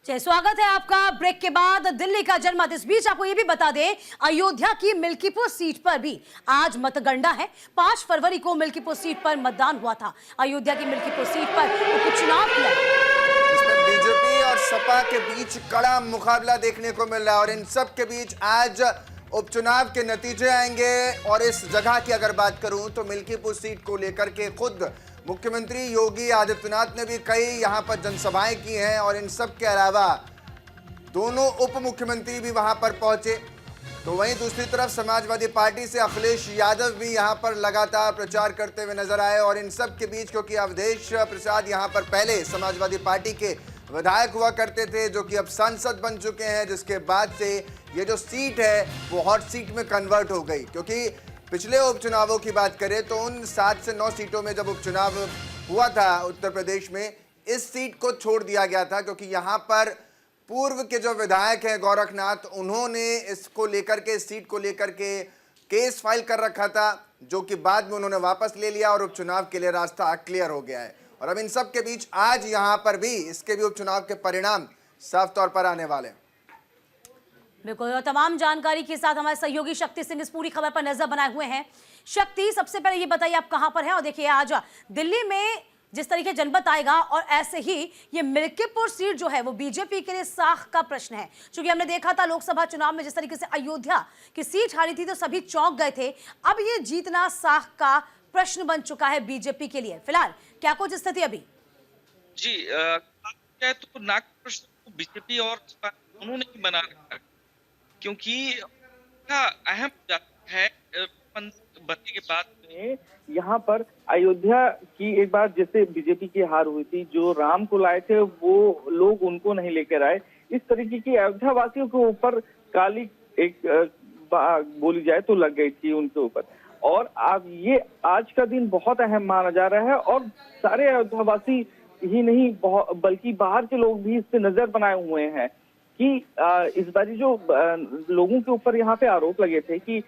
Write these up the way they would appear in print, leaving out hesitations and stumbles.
चलिए, स्वागत है आपका ब्रेक के बाद। दिल्ली का जनमत, इस बीच आपको यह भी बता दें, अयोध्या की मिल्कीपुर सीट पर भी आज मतगणना है। 5 फरवरी को मिल्कीपुर सीट पर मतदान हुआ था। अयोध्या की मिल्कीपुर सीट पर उपचुनाव किया। इसमें बीजेपी और सपा के बीच कड़ा मुकाबला देखने को मिल रहा है और इन सब के बीच आज उपचुनाव के नतीजे आएंगे। और इस जगह की अगर बात करूं तो मिल्कीपुर सीट को लेकर के खुद मुख्यमंत्री योगी आदित्यनाथ ने भी कई यहां पर जनसभाएं की हैं और इन सब के अलावा दोनों उप मुख्यमंत्री भी वहां पर पहुंचे। तो वहीं दूसरी तरफ समाजवादी पार्टी से अखिलेश यादव भी यहां पर लगातार प्रचार करते हुए नजर आए। और इन सब के बीच क्योंकि अवधेश प्रसाद यहां पर पहले समाजवादी पार्टी के विधायक हुआ करते थे, जो कि अब सांसद बन चुके हैं, जिसके बाद से ये जो सीट है वो हॉट सीट में कन्वर्ट हो गई। क्योंकि पिछले उपचुनावों की बात करें तो उन 7 से 9 सीटों में जब उपचुनाव हुआ था उत्तर प्रदेश में, इस सीट को छोड़ दिया गया था क्योंकि यहाँ पर पूर्व के जो विधायक हैं गोरखनाथ, उन्होंने इसको लेकर के, इस सीट को लेकर के केस फाइल कर रखा था, जो कि बाद में उन्होंने वापस ले लिया और उपचुनाव के लिए रास्ता क्लियर हो गया है। और अब इन सब के बीच आज यहाँ पर भी इसके भी उपचुनाव के परिणाम साफ तौर पर आने वाले हैं। बिल्कुल, और तमाम जानकारी के साथ हमारे सहयोगी शक्ति सिंह इस पूरी खबर पर नजर बनाए हुए हैं। शक्ति, सबसे पहले ये बताइए आप कहां पर हैं? और देखिए, आज दिल्ली में जिस तरीके जनमत आएगा और ऐसे ही ये मिल्कीपुर सीट जो है वो बीजेपी के लिए साख का प्रश्न है। क्योंकि हमने देखा था लोकसभा चुनाव में जिस तरीके से अयोध्या की सीट हारी थी तो सभी चौंक गए थे। अब ये जीतना साख का प्रश्न बन चुका है बीजेपी के लिए। फिलहाल क्या कुछ स्थिति अभी? जी, तो नाक प्रश्न बीजेपी और दोनों ने ही बना रखा है, क्योंकि अहम है बनने के बाद में यहाँ पर अयोध्या की एक बार जैसे बीजेपी की हार हुई थी, जो राम को लाए थे वो लोग उनको नहीं लेकर आए। इस तरीके की अयोध्या वासियों के ऊपर काली एक बोली जाए तो लग गई थी उनके ऊपर। और अब ये आज का दिन बहुत अहम माना जा रहा है और सारे अयोध्या वासी ही नहीं बल्कि बाहर के लोग भी इस पे नजर बनाए हुए हैं कि इस बारी जो लोगों के ऊपर यहाँ पे आरोप लगे थे कि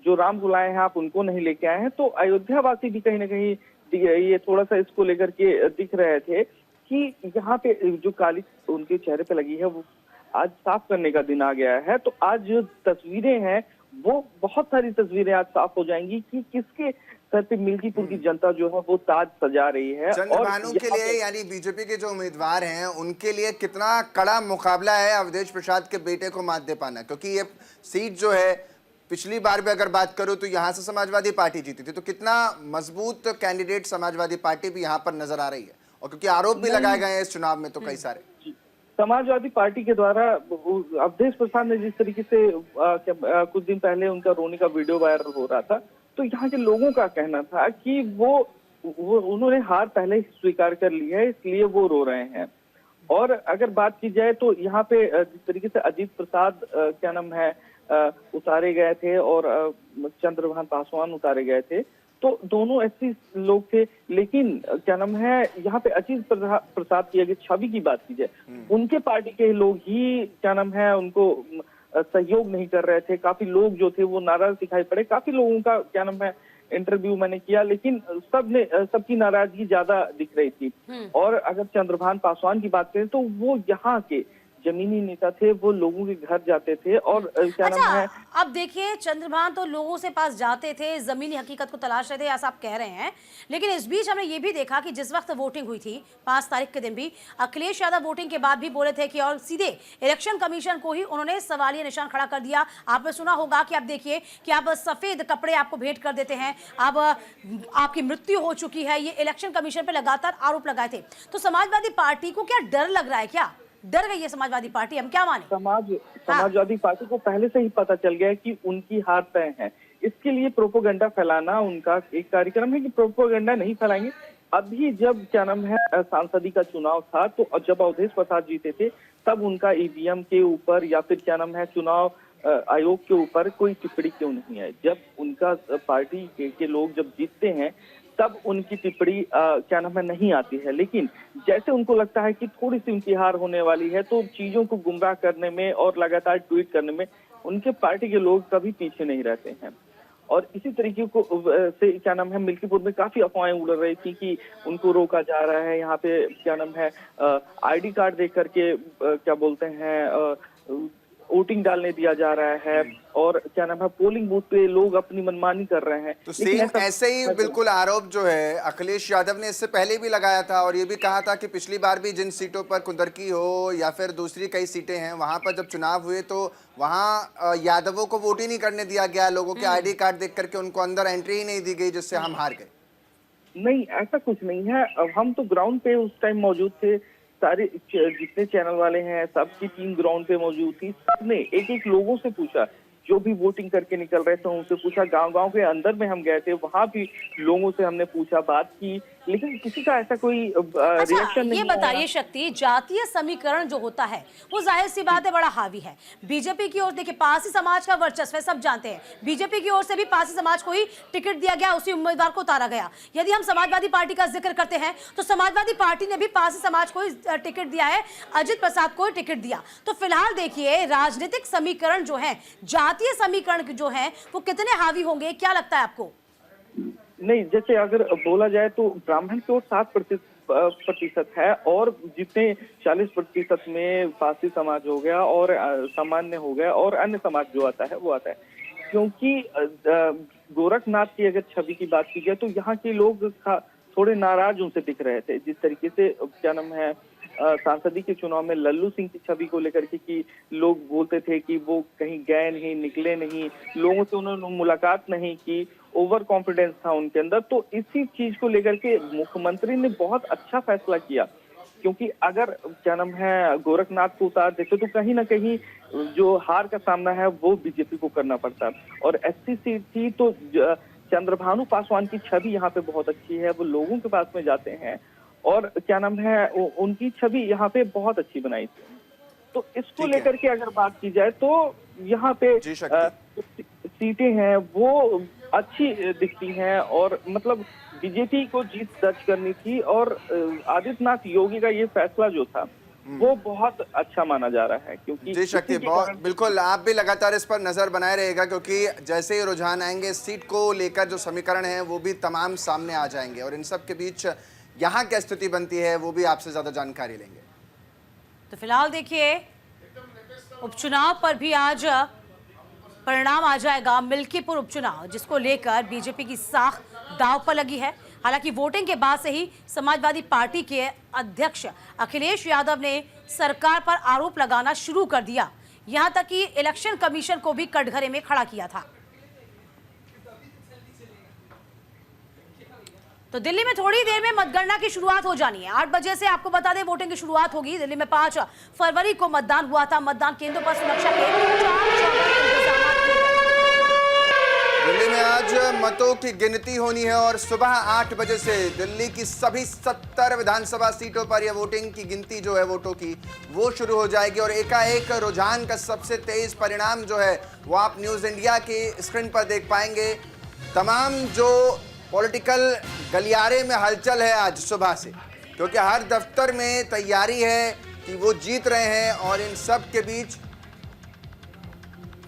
जो राम को लाए हैं आप उनको नहीं लेके आए हैं, तो अयोध्या वासी भी कहीं ना कहीं ये थोड़ा सा इसको लेकर के दिख रहे थे कि यहाँ पे जो काली उनके चेहरे पे लगी है वो आज साफ करने का दिन आ गया है। तो आज जो तस्वीरें हैं वो बहुत सारी तस्वीरें आज साफ हो जाएंगी कि किसके सर पे मिल्कीपुर की जनता जो है वो ताज सजा रही है। चंद्रभानु के लिए यानी बीजेपी के जो उम्मीदवार हैं उनके लिए कितना कड़ा मुकाबला है अवधेश प्रसाद के बेटे को मात दे पाना, क्योंकि ये सीट जो है पिछली बार भी अगर बात करूं तो यहाँ से समाजवादी पार्टी जीती थी, तो कितना मजबूत कैंडिडेट समाजवादी पार्टी भी यहाँ पर नजर आ रही है। और क्योंकि आरोप भी लगाए गए हैं इस चुनाव में तो कई सारे समाजवादी पार्टी के द्वारा अवधेश प्रसाद ने जिस तरीके से कुछ दिन पहले उनका रोने का वीडियो वायरल हो रहा था, तो यहाँ के लोगों का कहना था कि वो उन्होंने हार पहले ही स्वीकार कर ली है, इसलिए वो रो रहे हैं। और अगर बात की जाए तो यहाँ पे जिस तरीके से अजीत प्रसाद क्या नाम है उतारे गए थे और चंद्रभान पासवान उतारे गए थे, तो दोनों ऐसे लोग थे। लेकिन क्या नाम है यहाँ पे अजीत प्रसाद की अगर छवि की बात की जाए, उनके पार्टी के लोग ही क्या नाम है उनको सहयोग नहीं कर रहे थे। काफी लोग जो थे वो नाराज दिखाई पड़े। काफी लोगों का क्या नाम है इंटरव्यू मैंने किया, लेकिन सबकी नाराजगी ज्यादा दिख रही थी। और अगर चंद्रभान पासवान की बात करें तो वो यहाँ के जमीनी नेता थे, वो लोगों के घर जाते थे और क्या नाम है। अब देखिए, चंद्रभान तो लोगों से पास जाते थे, जमीनी हकीकत को तलाश रहे थे, ऐसा आप कह रहे हैं। लेकिन इस बीच हमने ये भी देखा कि जिस वक्त वोटिंग हुई थी 5 तारीख के दिन भी अखिलेश यादव वोटिंग के बाद भी बोले थे कि और सीधे इलेक्शन कमीशन को ही उन्होंने सवालिया निशान खड़ा कर दिया। आपने सुना होगा कि आप देखिए कि आप सफेद कपड़े आपको भेंट कर देते हैं, अब आपकी मृत्यु हो चुकी है, ये इलेक्शन कमीशन पर लगातार आरोप लगाए थे। तो समाजवादी पार्टी को क्या डर लग रहा है? क्या डर गई है समाजवादी पार्टी? हम क्या माने? समाजवादी पार्टी को पहले से ही पता चल गया है कि उनकी हार तय है। इसके लिए प्रोपोगंडा फैलाना उनका एक कार्यक्रम है कि प्रोपोगंडा नहीं फैलाएंगे। अभी जब क्या नाम है सांसदी का चुनाव था, तो जब अवधेश प्रसाद जीते थे तब उनका ईवीएम के ऊपर या फिर क्या नाम है चुनाव आयोग के ऊपर कोई टिप्पणी क्यों नहीं है? जब उनका पार्टी के लोग जब जीतते हैं तब उनकी टिप्पणी क्या नाम है नहीं आती है। लेकिन जैसे उनको लगता है कि थोड़ी सी उनकी हार होने वाली है, तो चीजों को गुमराह करने में और लगातार ट्वीट करने में उनके पार्टी के लोग कभी पीछे नहीं रहते हैं। और इसी तरीके को से क्या नाम है मिल्कीपुर में काफी अफवाहें उड़ रही थी कि उनको रोका जा रहा है, यहाँ पे क्या नाम है आईडी कार्ड देख करके क्या बोलते हैं वोटिंग डालने दिया जा रहा है, और क्या नाम है पोलिंग बूथ पे लोग अपनी मनमानी कर रहे हैं। तो सेम ऐसे ही बिल्कुल आरोप जो है अखिलेश यादव ने इससे पहले भी लगाया था और ये भी कहा था कि पिछली बार भी जिन सीटों पर कुंदरकी हो या फिर दूसरी कई सीटें हैं वहां पर जब चुनाव हुए तो वहां यादवों को वोट ही नहीं करने दिया गया, लोगों के आईडी कार्ड देख करके उनको अंदर एंट्री ही नहीं दी गई, जिससे हम हार गए। नहीं, ऐसा कुछ नहीं है। अब हम तो ग्राउंड पे उस टाइम मौजूद थे, सारे जितने चैनल वाले हैं सबकी टीम ग्राउंड पे मौजूद थी। सबने एक एक लोगों से पूछा, जो भी वोटिंग करके निकल रहे थे उनसे पूछा, गांव-गांव के अंदर में हम गए थे, वहां भी लोगों से हमने पूछा, बात की, लेकिन किसी का ऐसा कोई रिएक्शन नहीं। ये बताइए शक्ति, जातीय समीकरण जो होता है वो जाहिर सी बात है बड़ा हावी है। बीजेपी की ओर देखिए पारसी समाज का वर्चस्व है, सब जानते हैं। बीजेपी की ओर से भी पारसी समाज को ही टिकट दिया गया, उसी उम्मीदवार को उतारा गया। यदि हम समाजवादी पार्टी का जिक्र करते हैं तो समाजवादी पार्टी ने भी पारसी समाज को ही टिकट दिया है, अजित प्रसाद को टिकट दिया। तो फिलहाल देखिए राजनीतिक समीकरण जो है, जातीय समीकरण जो है वो कितने हावी होंगे, क्या लगता है आपको? नहीं, जैसे अगर बोला जाए तो ब्राह्मण की ओर 7% है और जितने 40% में पारसी समाज हो गया और सामान्य हो गया और अन्य समाज जो आता है वो आता है। क्योंकि गोरखनाथ की अगर छवि की बात की जाए तो यहाँ के लोग थोड़े नाराज उनसे दिख रहे थे, जिस तरीके से क्या नाम है सांसदीय के चुनाव में लल्लू सिंह की छवि को लेकर के कि लोग बोलते थे कि वो कहीं गए नहीं, निकले नहीं, लोगों से उन्होंने मुलाकात नहीं की, ओवर कॉन्फिडेंस था उनके अंदर। तो इसी चीज को लेकर के मुख्यमंत्री ने बहुत अच्छा फैसला किया, क्योंकि अगर क्या नाम है गोरखनाथ को उतार देते तो कहीं ना कहीं जो हार का सामना है वो बीजेपी को करना पड़ता। और एससी सीट थी तो चंद्रभानु पासवान की छवि यहाँ पे बहुत अच्छी है, वो लोगों के पास में जाते हैं और क्या नाम है उनकी छवि यहाँ पे बहुत अच्छी बनाई थी। तो इसको लेकर के अगर बात की जाए तो यहाँ पे सीटें हैं वो अच्छी दिखती हैं और मतलब बीजेपी को जीत दर्ज करनी थी और आदित्यनाथ योगी का ये फैसला जो था वो बहुत अच्छा माना जा रहा है। क्योंकि जी शक्ति, बहुत बिल्कुल आप भी लगातार इस पर नजर बनाए रहेगा, क्योंकि जैसे ही रुझान आएंगे सीट को लेकर जो समीकरण है वो भी तमाम सामने आ जाएंगे और इन सब के बीच यहाँ क्या स्थिति बनती है वो भी आपसे ज्यादा जानकारी लेंगे। तो फिलहाल देखिए उपचुनाव पर भी आज परिणाम आ जाएगा, मिल्कीपुर उपचुनाव जिसको लेकर बीजेपी की साख दांव पर लगी है। हालांकि वोटिंग के बाद से ही समाजवादी पार्टी के अध्यक्ष अखिलेश यादव ने सरकार पर आरोप लगाना शुरू कर दिया, यहां तक कि इलेक्शन कमीशन को भी कटघरे में खड़ा किया था। तो दिल्ली में थोड़ी देर में मतगणना की शुरुआत हो जानी है। 8 बजे से आपको बता दें वोटिंग की शुरुआत होगी। दिल्ली में 5 फरवरी को मतदान हुआ था। मतदान केंद्रों पर सुरक्षा के 4 इंतजाम किए गए। दिल्ली में आज मतों की गिनती होनी है और सुबह 8 बजे से दिल्ली की सभी 70 विधानसभा सीटों पर यह वोटिंग की गिनती जो है वोटों की वो शुरू हो जाएगी और एकाएक रुझान का सबसे तेज परिणाम जो है वो आप न्यूज़ इंडिया की स्क्रीन पर देख पाएंगे। तमाम जो पॉलिटिकल गलियारे में हलचल है आज सुबह से, क्योंकि हर दफ्तर में तैयारी है कि वो जीत रहे हैं और इन सब के बीच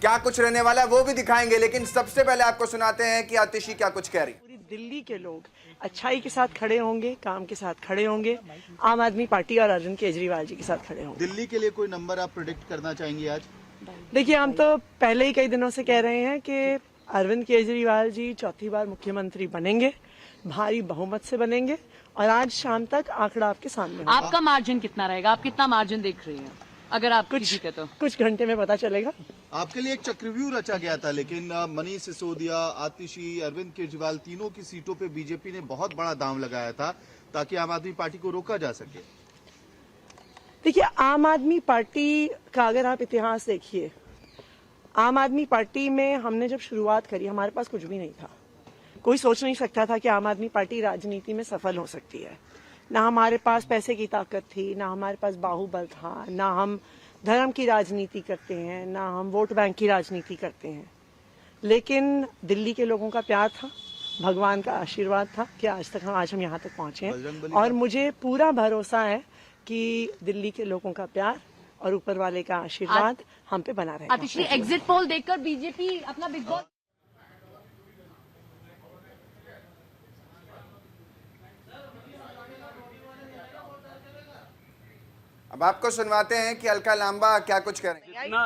क्या कुछ रहने वाला है वो भी दिखाएंगे। लेकिन सबसे पहले आपको सुनाते हैं कि आतिशी क्या कुछ कह रही। पूरी दिल्ली के लोग अच्छाई के साथ खड़े होंगे, काम के साथ खड़े होंगे, आम आदमी पार्टी और अरविंद केजरीवाल जी के साथ खड़े होंगे। दिल्ली के लिए कोई नंबर आप प्रेडिक्ट करना चाहेंगे आज? देखिए, हम तो पहले ही कई दिनों से कह रहे हैं कि अरविंद केजरीवाल जी चौथी बार मुख्यमंत्री बनेंगे, भारी बहुमत से बनेंगे और आज शाम तक आंकड़ा आपके सामने होगा। आपका मार्जिन कितना रहेगा? आप कितना मार्जिन देख रही हैं अगर आप जीते तो? कुछ घंटे में पता चलेगा। आपके लिए एक चक्रव्यूह रचा गया था, लेकिन मनीष सिसोदिया, आतिशी, अरविंद केजरीवाल तीनों की सीटों पे बीजेपी ने बहुत बड़ा दांव लगाया था ताकि आम आदमी पार्टी को रोका जा सके। देखिए, आम आदमी पार्टी का अगर आप इतिहास देखिए, आम आदमी पार्टी में हमने जब शुरुआत करी हमारे पास कुछ भी नहीं था। कोई सोच नहीं सकता था कि आम आदमी पार्टी राजनीति में सफल हो सकती है। ना हमारे पास पैसे की ताकत थी, ना हमारे पास बाहुबल था, ना हम धर्म की राजनीति करते हैं, ना हम वोट बैंक की राजनीति करते हैं। लेकिन दिल्ली के लोगों का प्यार था, भगवान का आशीर्वाद था कि आज हम यहाँ तक पहुंचे हैं और मुझे पूरा भरोसा है कि दिल्ली के लोगों का प्यार और ऊपर वाले का आशीर्वाद हम पे बना रहेगा। आतिशी, एग्जिट पोल देखकर बीजेपी अपना बिग बॉस अब आपको सुनवाते हैं कि अलका लांबा क्या कुछ करें।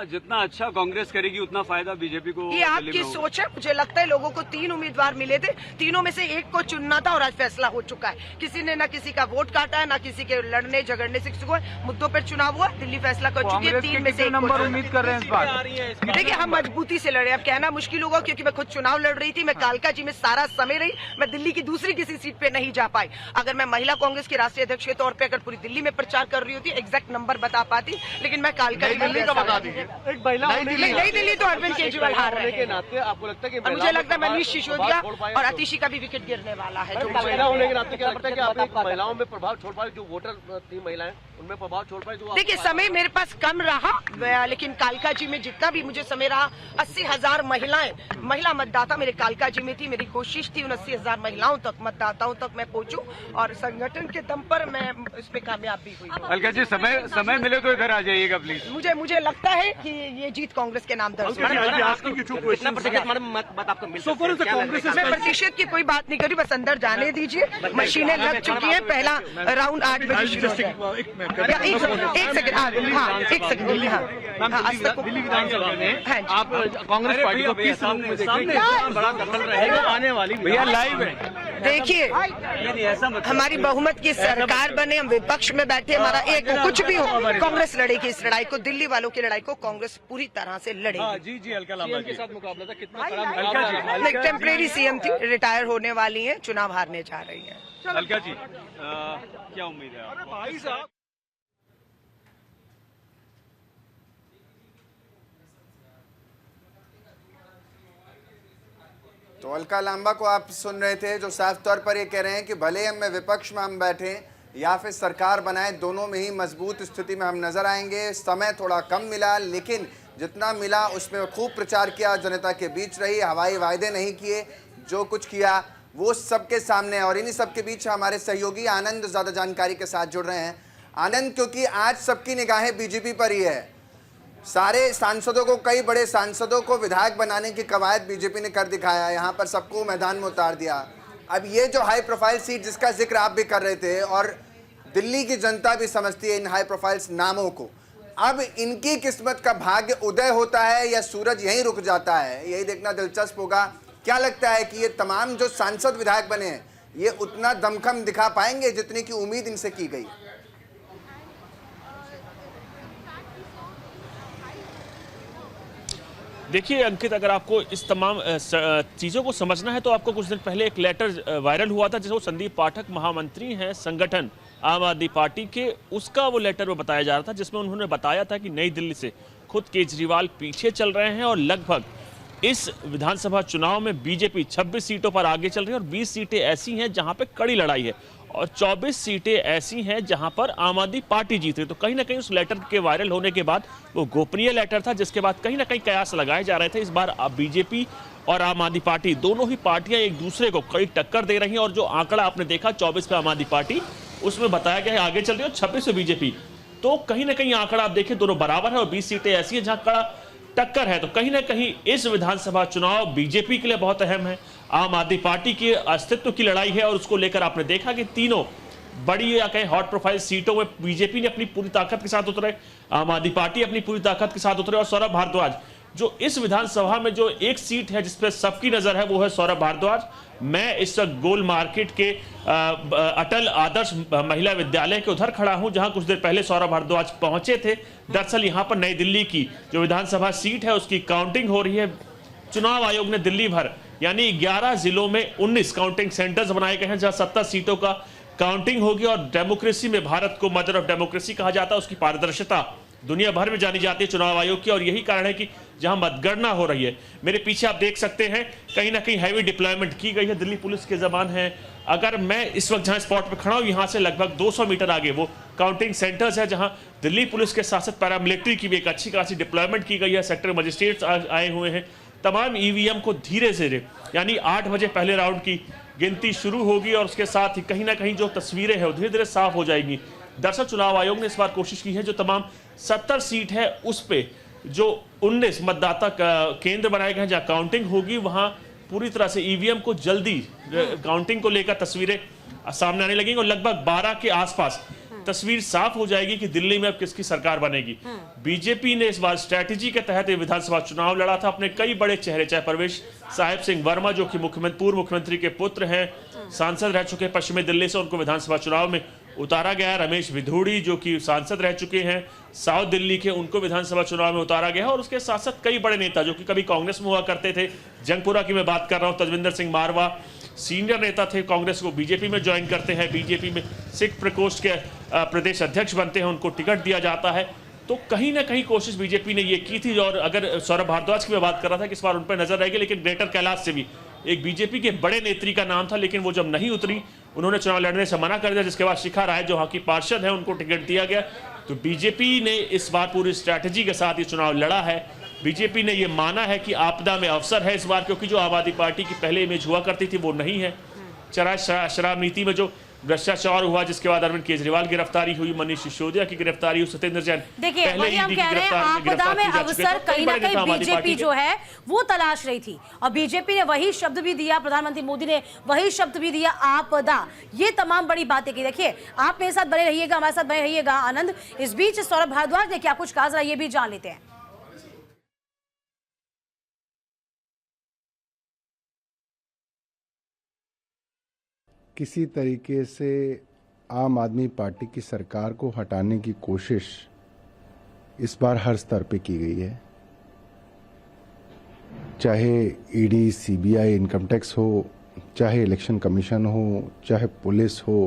जितना अच्छा कांग्रेस करेगी उतना फायदा बीजेपी को। ये आपकी सोच है। मुझे लगता है लोगों को 3 उम्मीदवार मिले थे, तीनों में से एक को चुनना था और आज फैसला हो चुका है। किसी ने ना किसी का वोट काटा है, ना किसी के लड़ने झगड़ने से किसी को मुद्दों पर चुनाव हुआ। दिल्ली फैसला कर चुकी है, 3 में से 1 नंबर उम्मीद कर रहे हैं इस बार। देखिए हम मजबूती से लड़े, अब कहना मुश्किल होगा क्योंकि मैं खुद चुनाव लड़ रही थी। मैं कालका जी में सारा समय रही, मैं दिल्ली की दूसरी किसी सीट पे नहीं जा पाई। अगर मैं महिला कांग्रेस की राष्ट्रीय अध्यक्ष के तौर पर अगर पूरी दिल्ली में प्रचार कर रही होती, एग्जैक्ट नंबर बता पाती, लेकिन मैं कालका दिल्ली का बता दीजिए। नई दिल्ली तो अरविंद केजरीवाल हार रहे हैं। नाते आपको लगता है कि मुझे लगता है मनीष सिसोदिया और आतिशी का भी विकेट गिरने वाला है। महिला होने के नाते क्या लगता है कि आप महिलाओं में प्रभाव छोड़ पाए, जो वोटर थी महिलाएं उनमें प्रभाव छोड़ पाए? जो देखिए समय मेरे पास कम रहा, लेकिन कालका जी में जितना भी मुझे समय रहा, 80,000 महिला मतदाता मेरे कालका जी में थी। मेरी कोशिश थी उन 80,000 महिलाओं तक, मतदाताओं तक मैं पहुंचूं और संगठन के दम पर मैं इसमें कामयाब भी हुई। अलका जी समय मिले तो इधर आ जाइएगा प्लीज। मुझे लगता है कि ये जीत कांग्रेस के नाम दर्ज मैं प्रतिशत की कोई बात नहीं करी, बस अंदर जाने दीजिए। मशीनें लग चुकी हैं, पहला राउंड 8 बजे शुरू हो जाए। एक सेकंड, हाँ 1 सेकंड। दिल्ली विधानसभा में आप कांग्रेस पार्टी को 20 रूम में देख रहे हैं, बड़ा दखल रहेगा आने वाली। भैया लाइव है, देखिए हमारी बहुमत की सरकार बने, हम विपक्ष में बैठे, हमारा एक कुछ भी हो, कांग्रेस लड़ेगी इस लड़ाई को। दिल्ली वालों की लड़ाई को कांग्रेस पूरी तरह से लड़ेगी। जी अलका लांबा के साथ मुकाबला था, कितना बड़ा मुकाबला? एक टेम्परेरी सीएम थी, रिटायर होने वाली है, चुनाव हारने जा रही है। अलका जी क्या उम्मीद है आपको? तो अलका लांबा को आप सुन रहे थे, जो साफ तौर पर ये कह रहे हैं कि भले हम विपक्ष में हम बैठे या फिर सरकार बनाए, दोनों में ही मजबूत स्थिति में हम नजर आएंगे। समय थोड़ा कम मिला, लेकिन जितना मिला उसमें खूब प्रचार किया, जनता के बीच रही, हवाई वायदे नहीं किए, जो कुछ किया वो सबके सामने। और इन्हीं सबके बीच हमारे सहयोगी आनंद ज़्यादा जानकारी के साथ जुड़ रहे हैं। आनंद, क्योंकि आज सबकी निगाहें बीजेपी पर ही है, सारे सांसदों को, कई बड़े सांसदों को विधायक बनाने की कवायद बीजेपी ने कर दिखाया, यहाँ पर सबको मैदान में उतार दिया। अब ये जो हाई प्रोफाइल सीट जिसका जिक्र आप भी कर रहे थे और दिल्ली की जनता भी समझती है इन हाई प्रोफाइल नामों को, अब इनकी किस्मत का भाग्य उदय होता है या सूरज यहीं रुक जाता है, यही देखना दिलचस्प होगा। क्या लगता है कि ये तमाम जो सांसद विधायक बने हैं ये उतना दमखम दिखा पाएंगे जितनी की उम्मीद इनसे की गई? देखिए अंकित, अगर आपको इस तमाम चीज़ों को समझना है तो आपको कुछ दिन पहले एक लेटर वायरल हुआ था जिसको संदीप पाठक महामंत्री हैं संगठन आम आदमी पार्टी के, उसका वो लेटर में बताया जा रहा था, जिसमें उन्होंने बताया था कि नई दिल्ली से खुद केजरीवाल पीछे चल रहे हैं और लगभग इस विधानसभा चुनाव में बीजेपी 26 सीटों पर आगे चल रही है और 20 सीटें ऐसी हैं जहां पे कड़ी लड़ाई है और 24 सीटें ऐसी हैं जहां पर आम आदमी पार्टी जीत रही। तो कहीं ना कहीं उस लेटर के वायरल होने के बाद, वो गोपनीय लेटर था जिसके बाद कहीं ना कहीं कयास लगाए जा रहे थे इस बार बीजेपी और आम आदमी पार्टी, दोनों ही पार्टियां एक दूसरे को कड़ी टक्कर दे रही हैं। और जो आंकड़ा आपने देखा 24 पे आम आदमी पार्टी, उसमें बताया गया है आगे चल रही है और 26 पे बीजेपी, तो कहीं ना कहीं आंकड़ा आप देखें दोनों बराबर है और 20 सीटें ऐसी हैं जहां कड़ा टक्कर है। तो कहीं ना कहीं इस विधानसभा चुनाव बीजेपी के लिए बहुत अहम है, आम आदमी पार्टी के अस्तित्व की लड़ाई है और उसको लेकर आपने देखा कि तीनों बड़ी या कहीं हॉट प्रोफाइल सीटों में बीजेपी ने अपनी पूरी ताकत के साथ उतरे, आम आदमी पार्टी अपनी पूरी ताकत के साथ उतरे और सौरभ भारद्वाज, जो इस विधानसभा में जो एक सीट है जिस पर सबकी नजर है वो है सौरभ भारद्वाज। मैं इस वक्त गोल मार्केट के अटल आदर्श महिला विद्यालय के उधर खड़ा हूं जहां कुछ देर पहले सौरभ भारद्वाज पहुंचे थे। दरअसल यहां पर नई दिल्ली की जो विधानसभा सीट है उसकी काउंटिंग हो रही है। चुनाव आयोग ने दिल्ली भर यानी 11 जिलों में 19 काउंटिंग सेंटर्स बनाए गए हैं जहां 70 सीटों का काउंटिंग होगी। और डेमोक्रेसी में भारत को मदर ऑफ डेमोक्रेसी कहा जाता है, उसकी पारदर्शिता दुनिया भर में जानी जाती है चुनाव आयोग की, और यही कारण है कि जहां मतगणना हो रही है, मेरे पीछे आप देख सकते हैं कहीं ना कहीं हैवी डिप्लॉयमेंट की गई है, दिल्ली पुलिस के जवान है। अगर मैं इस वक्त जहां स्पॉट पर खड़ा हूं, यहां से लगभग 200 मीटर आगे वो काउंटिंग सेंटर्स है जहां दिल्ली पुलिस के साथ साथ पैरामिलिट्री की भी एक अच्छी खासी डिप्लॉयमेंट की गई है। सेक्टर मजिस्ट्रेट्स आए हुए हैं। तमाम ईवीएम को धीरे धीरे यानी 8 बजे पहले राउंड की गिनती शुरू होगी और उसके साथ ही कहीं ना कहीं जो तस्वीरें हैं वो धीरे धीरे साफ हो जाएंगी। दरअसल चुनाव आयोग ने इस बार कोशिश की है जो तमाम 70 सीट है उस पे जो 19 मतदाता केंद्र बनाए गए हैं जहां काउंटिंग होगी, वहां पूरी तरह से ईवीएम को जल्दी काउंटिंग को लेकर तस्वीरें सामने आने लगेंगी और लगभग 12 के आसपास तस्वीर साफ हो जाएगी कि दिल्ली में अब किसकी सरकार बनेगी। बीजेपी ने इस बार स्ट्रैटेजी के तहत विधानसभा चुनाव लड़ा था। अपने कई बड़े चेहरे, चाहे परवेश साहिब सिंह वर्मा जो कि पूर्व मुख्यमंत्री के पुत्र हैं, सांसद रह चुके हैं पश्चिमी दिल्ली से, उनको विधानसभा चुनाव में उतारा गया। रमेश विधूड़ी जो कि सांसद रह चुके हैं साउथ दिल्ली के, उनको विधानसभा चुनाव में उतारा गया। और उसके साथ साथ कई बड़े नेता जो कि कभी कांग्रेस में हुआ करते थे, जंगपुरा की मैं बात कर रहा हूं, तजविंदर सिंह मारवा सीनियर नेता थे, कांग्रेस को बीजेपी में ज्वाइन करते हैं, बीजेपी में सिख प्रकोष्ठ के प्रदेश अध्यक्ष बनते हैं, उनको टिकट दिया जाता है। तो कहीं ना कहीं कोशिश बीजेपी ने ये की थी। और अगर सौरभ भारद्वाज की मैं बात कर रहा था कि इस बार उन पर नजर रहेगी, लेकिन ग्रेटर कैलाश से भी एक बीजेपी के बड़े नेत्री का नाम था, लेकिन वो जब नहीं उतरी, उन्होंने चुनाव लड़ने से मना कर दिया, जिसके बाद शिखा राय जो वहां की पार्षद है उनको टिकट दिया गया। तो बीजेपी ने इस बार पूरी स्ट्रैटेजी के साथ ये चुनाव लड़ा है। बीजेपी ने ये माना है कि आपदा में अवसर है इस बार, क्योंकि जो आम आदमी पार्टी की पहले इमेज हुआ करती थी वो नहीं है। शराब नीति में जो भ्रष्टाचार हुआ, जिसके बाद अरविंद केजरीवाल की गिरफ्तारी हुई, मनीष सिसोदिया की गिरफ्तारी हुई, सत्येंद्र जैन देखिए वही हम कह रहे हैं, आपदा में अवसर कहीं ना कहीं बीजेपी जो है वो तलाश रही थी। और बीजेपी ने वही शब्द भी दिया, प्रधानमंत्री मोदी ने वही शब्द भी दिया, आपदा। ये तमाम बड़ी बातें की। देखिए आप मेरे साथ बने रहिएगा, हमारे साथ बने रहिएगा आनंद। इस बीच सौरभ भारद्वाज ने क्या कुछ कहा, जरा ये भी जान लेते हैं। किसी तरीके से आम आदमी पार्टी की सरकार को हटाने की कोशिश इस बार हर स्तर पे की गई है, चाहे ईडी, सीबीआई, इनकम टैक्स हो, चाहे इलेक्शन कमीशन हो, चाहे पुलिस हो।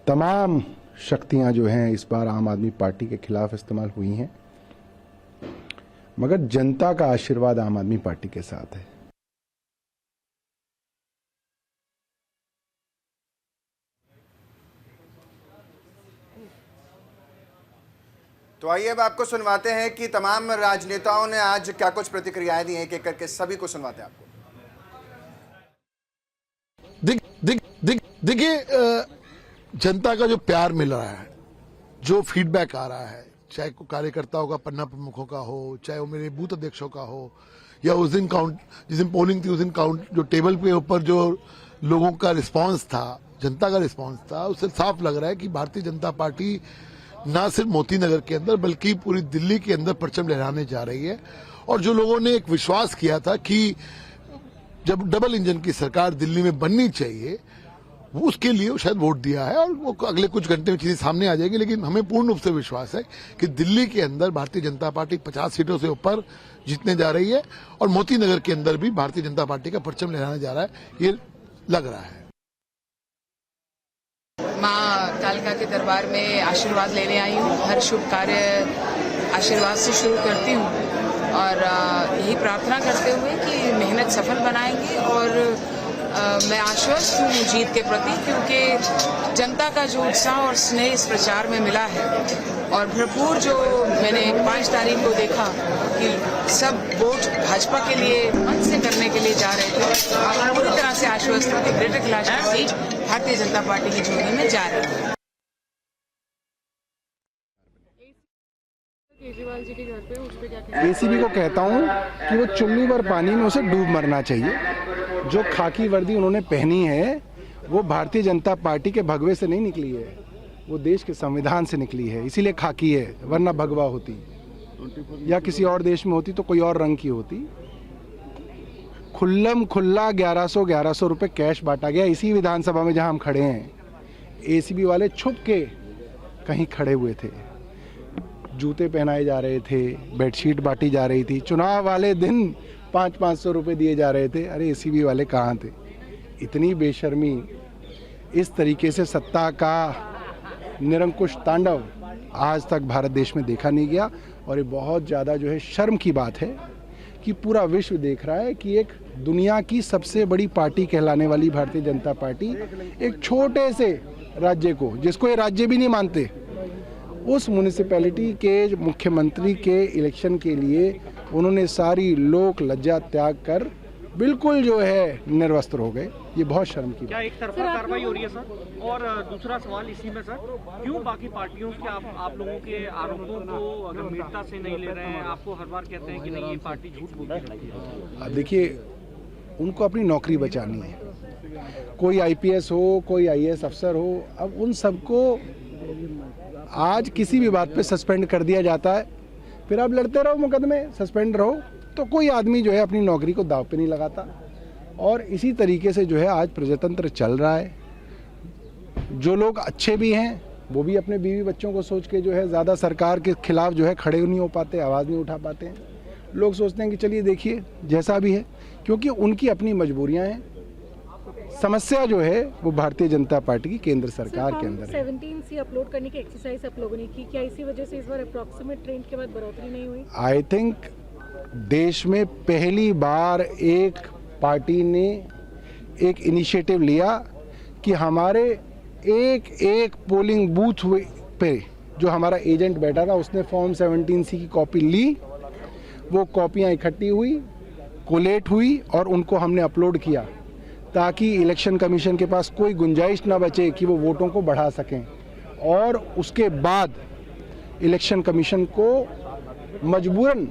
तमाम शक्तियां जो हैं इस बार आम आदमी पार्टी के खिलाफ इस्तेमाल हुई हैं, मगर जनता का आशीर्वाद आम आदमी पार्टी के साथ है। तो आइए अब आपको सुनवाते हैं कि तमाम राजनेताओं ने आज क्या कुछ प्रतिक्रियाएं दी हैं, एक एक करके सभी को सुनवाते हैं आपको। देखिए जनता का जो प्यार मिल रहा है, जो फीडबैक आ रहा है, चाहे को कार्यकर्ताओं का, पन्ना प्रमुखों का हो, चाहे वो मेरे बूथ अध्यक्षों का हो, या उस दिन काउंट, जिस दिन पोलिंग थी उस दिन काउंट, जो टेबल पे ऊपर जो लोगों का रिस्पांस था, जनता का रिस्पांस था, उससे साफ लग रहा है कि भारतीय जनता पार्टी ना सिर्फ मोती नगर के अंदर बल्कि पूरी दिल्ली के अंदर परचम लहराने जा रही है। और जो लोगों ने एक विश्वास किया था कि जब डबल इंजन की सरकार दिल्ली में बननी चाहिए, वो उसके लिए शायद वोट दिया है, और वो अगले कुछ घंटे में चीजें सामने आ जाएगी। लेकिन हमें पूर्ण रूप से विश्वास है कि दिल्ली के अंदर भारतीय जनता पार्टी 50 सीटों से ऊपर जीतने जा रही है, और मोती नगर के अंदर भी भारतीय जनता पार्टी का परचम लहराने जा रहा है, ये लग रहा है। माँ कालिका के दरबार में आशीर्वाद लेने आई हूँ। हर शुभ कार्य आशीर्वाद से शुरू करती हूँ, और यही प्रार्थना करते हुए कि मेहनत सफल बनाएंगे। और मैं आश्वस्त हूँ जीत के प्रति, क्योंकि जनता का जो उत्साह और स्नेह इस प्रचार में मिला है, और भरपूर जो मैंने 5 तारीख को देखा कि सब वोट भाजपा के लिए मन से करने के लिए जा रहे थे, और पूरी तरह से आश्वस्त हूँ कि ग्रेटर कैलाश की सीट भारतीय जनता पार्टी की झोली में जा रही है। केजरीवाल जी के घर पे उस पे क्या कहना है? एसीबी को कहता हूं कि वो चुन्नी भर पानी में उसे डूब मरना चाहिए। जो खाकी वर्दी उन्होंने पहनी है वो भारतीय जनता पार्टी के भगवे से नहीं निकली है, वो देश के संविधान से निकली है, इसीलिए खाकी है, वरना भगवा होती या किसी और देश में होती तो कोई और रंग की होती। खुल्लम खुल्ला 1100 रुपए कैश बांटा गया इसी विधानसभा में जहां हम खड़े हैं। एसीबी वाले छुप के कहीं खड़े हुए थे, जूते पहनाए जा रहे थे, बेडशीट बांटी जा रही थी, चुनाव वाले दिन 500 रुपए दिए जा रहे थे। अरे एसीबी वाले कहाँ थे? इतनी बेशर्मी, इस तरीके से सत्ता का निरंकुश तांडव आज तक भारत देश में देखा नहीं गया। और ये बहुत ज़्यादा जो है शर्म की बात है कि पूरा विश्व देख रहा है कि एक दुनिया की सबसे बड़ी पार्टी कहलाने वाली भारतीय जनता पार्टी एक छोटे से राज्य को, जिसको ये राज्य भी नहीं मानते, उस म्यूनिसिपैलिटी के मुख्यमंत्री के इलेक्शन के लिए उन्होंने सारी लोक लज्जा त्याग कर बिल्कुल जो है निर्वस्त्र हो गए। ये बहुत शर्म की बात। क्या एक तरफा कार्रवाई हो रही है सर? और दूसरा सवाल इसी में सर, क्यों बाकी पार्टियों के आप लोगों के आरोपों को गंभीरता से नहीं ले रहे हैं? आपको हर बार कहते हैं कि नहीं ये पार्टी झूठ बोल रही है। देखिए, उनको अपनी नौकरी बचानी है, कोई आईपीएस हो, कोई आईएएस अफसर हो, अब उन सबको आज किसी भी बात पे सस्पेंड कर दिया जाता है, फिर आप लड़ते रहो मुकदमे, सस्पेंड रहो, तो कोई आदमी जो है अपनी नौकरी को दांव पे नहीं लगाता। और इसी तरीके से जो है आज प्रजातंत्र चल रहा है। जो लोग अच्छे भी हैं वो भी अपने बीवी बच्चों को सोच के जो है ज़्यादा सरकार के खिलाफ जो है खड़े नहीं हो पाते, आवाज़ नहीं उठा पाते हैं। लोग सोचते हैं कि चलिए देखिए जैसा भी है, क्योंकि उनकी अपनी मजबूरियां हैं। समस्या जो है वो भारतीय जनता पार्टी की केंद्र सरकार के अंदर है। 17C अपलोड करने की एक्सरसाइज आप लोगों ने की, क्या इसी वजह से इस बार अप्रॉक्सीमेट ट्रेंड के बाद बढ़ोतरी नहीं हुई? आई थिंक देश में पहली बार एक पार्टी ने एक इनिशिएटिव लिया कि हमारे एक पोलिंग बूथ पे जो हमारा एजेंट बैठा था उसने फॉर्म 17C की कॉपी ली, वो कॉपियां इकट्ठी हुई, कोलेट हुई और उनको हमने अपलोड किया ताकि इलेक्शन कमीशन के पास कोई गुंजाइश ना बचे कि वो वोटों को बढ़ा सकें। और उसके बाद इलेक्शन कमीशन को मजबूरन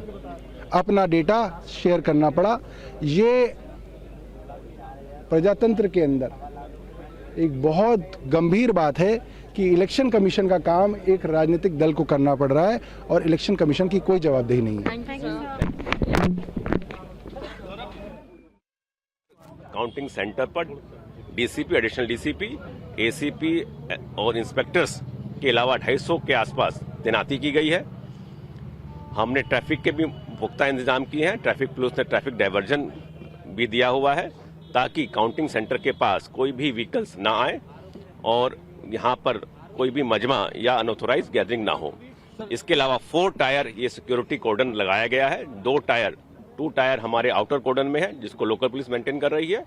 अपना डेटा शेयर करना पड़ा। ये प्रजातंत्र के अंदर एक बहुत गंभीर बात है कि इलेक्शन कमीशन का काम एक राजनीतिक दल को करना पड़ रहा है और इलेक्शन कमीशन की कोई जवाबदेही नहीं है। काउंटिंग सेंटर पर डीसीपी, एडिशनल डीसीपी, एसीपी और इंस्पेक्टर्स के अलावा 250 के आसपास तैनाती की गई है। हमने ट्रैफिक के भी पुख्ता इंतजाम किए हैं। ट्रैफिक पुलिस ने ट्रैफिक डायवर्जन भी दिया हुआ है ताकि काउंटिंग सेंटर के पास कोई भी व्हीकल्स ना आए और यहाँ पर कोई भी मजमा या अनऑथोराइज गैदरिंग ना हो। इसके अलावा 4 टायर ये सिक्योरिटी कॉर्डन लगाया गया है। 2 टायर हमारे आउटर कॉर्डन में है जिसको लोकल पुलिस मेंटेन कर रही है।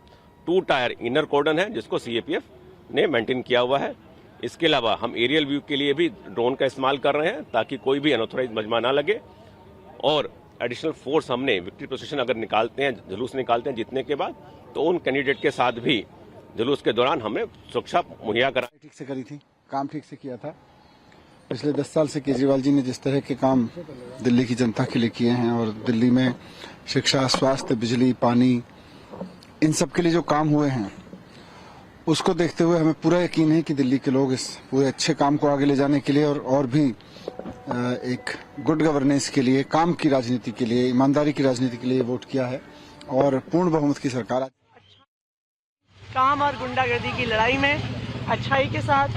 2 टायर इनर कॉर्डन है जिसको सीएपीएफ ने मेंटेन किया हुआ है। इसके अलावा हम एरियल व्यू के लिए भी ड्रोन का इस्तेमाल कर रहे हैं ताकि कोई भी अनऑथोराइज मजमा ना लगे। और एडिशनल फोर्स हमने विक्ट्री प्रोसेशन अगर निकालते हैं, जुलूस निकालते हैं जीतने के बाद, तो उन कैंडिडेट के साथ भी जुलूस के दौरान हमने सुरक्षा मुहैया करा। ठीक से करी थी, काम ठीक से किया था। पिछले 10 साल से केजरीवाल जी ने जिस तरह के काम दिल्ली की जनता के लिए किए हैं और दिल्ली में शिक्षा, स्वास्थ्य, बिजली, पानी, इन सब के लिए जो काम हुए हैं उसको देखते हुए हमें पूरा यकीन है कि दिल्ली के लोग इस पूरे अच्छे काम को आगे ले जाने के लिए और भी एक गुड गवर्नेंस के लिए, काम की राजनीति के लिए, ईमानदारी की राजनीति के लिए वोट किया है और पूर्ण बहुमत की सरकार। काम और गुंडागर्दी की लड़ाई में अच्छाई के साथ,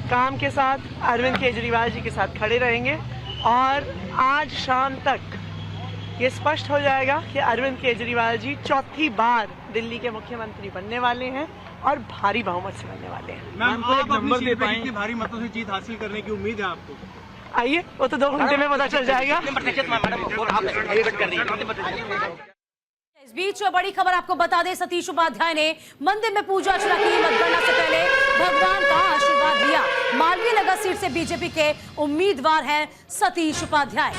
काम के साथ अरविंद केजरीवाल जी के साथ खड़े रहेंगे और आज शाम तक ये स्पष्ट हो जाएगा कि अरविंद केजरीवाल जी 4थी बार दिल्ली के मुख्यमंत्री बनने वाले हैं और भारी बहुमत से बनने वाले हैं। मैम, आप नंबर दे पाएंगे? भारी मतों से जीत हासिल करने की उम्मीद है आपको? आइए, वो तो 2 घंटे में पता चल जाएगा। इस बीच बड़ी खबर आपको बता दें, सतीश उपाध्याय ने मंदिर में पूजा अर्चना की। मतगणना से पहले भगवान का आशीर्वाद लिया। मालवीय नगर सीट से बीजेपी के उम्मीदवार हैं सतीश उपाध्याय।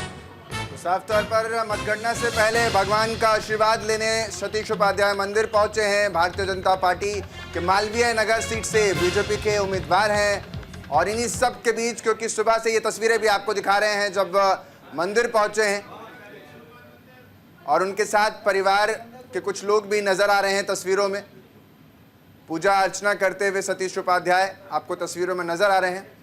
तो साफ तौर पर मतगणना से पहले भगवान का आशीर्वाद लेने सतीश उपाध्याय मंदिर पहुंचे हैं। भारतीय जनता पार्टी के मालवीय नगर सीट से बीजेपी के उम्मीदवार हैं और इन्हीं सब के बीच, क्योंकि सुबह से ये तस्वीरें भी आपको दिखा रहे हैं जब मंदिर पहुंचे हैं और उनके साथ परिवार के कुछ लोग भी नजर आ रहे हैं तस्वीरों में। पूजा अर्चना करते हुए सतीश उपाध्याय आपको तस्वीरों में नजर आ रहे हैं।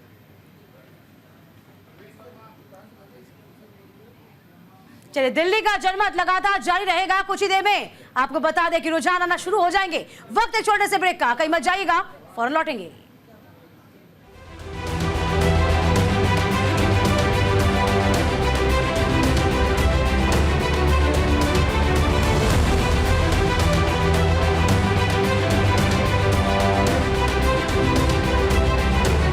चलिए, दिल्ली का जनमत लगातार जारी रहेगा। कुछ ही देर में आपको बता दें कि रुझान आना शुरू हो जाएंगे। वक्त एक छोटे से ब्रेक का, कहीं मत जाइएगा, फौरन लौटेंगे।